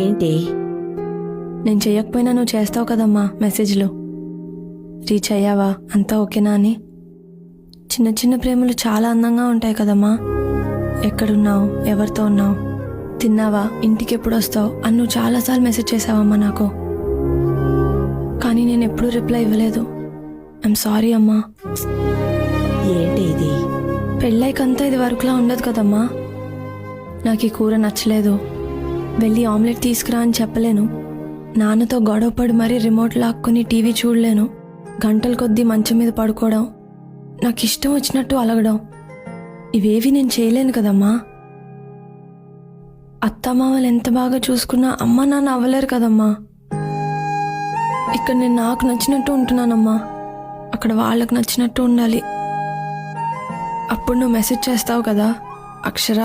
ఏంటి? నేను చెయ్యకపోయినా నువ్వు చేస్తావు కదమ్మా మెసేజ్లు. రీచ్ అయ్యావా, అంతా ఓకేనా అని. చిన్న చిన్న ప్రేమలు చాలా అందంగా ఉంటాయి కదమ్మా. ఎక్కడున్నావు, ఎవరితో ఉన్నావు, తిన్నావా, ఇంటికి ఎప్పుడు వస్తావు అని నువ్వు చాలాసార్లు మెసేజ్ చేసావమ్మా నాకు. కానీ నేను ఎప్పుడూ రిప్లై ఇవ్వలేదు. ఐఎమ్ సారీ అమ్మా. ఏంటి ఇది? పెళ్ళైకంతా ఇది వరకులా ఉండదు కదమ్మా. నాకు ఈ కూర నచ్చలేదు, వెళ్ళి ఆమ్లెట్ తీసుకురా అని చెప్పలేను. నాన్నతో గొడవపడి మరీ రిమోట్ లాక్కుని టీవీ చూడలేను. గంటల కొద్దీ మంచం మీద పడుకోవడం, నాకు ఇష్టం వచ్చినట్టు అలగడం, ఇవేవి నేను చేయలేను కదమ్మా. అత్తమామలు ఎంత బాగా చూసుకున్నా అమ్మ నాన్న అవ్వలేరు కదమ్మా. ఇక్కడ నేను నాకు నచ్చినట్టు ఉంటున్నానమ్మా, అక్కడ వాళ్ళకు నచ్చినట్టు ఉండాలి. అప్పుడు నువ్వు మెసేజ్ చేస్తావు కదా, అక్షర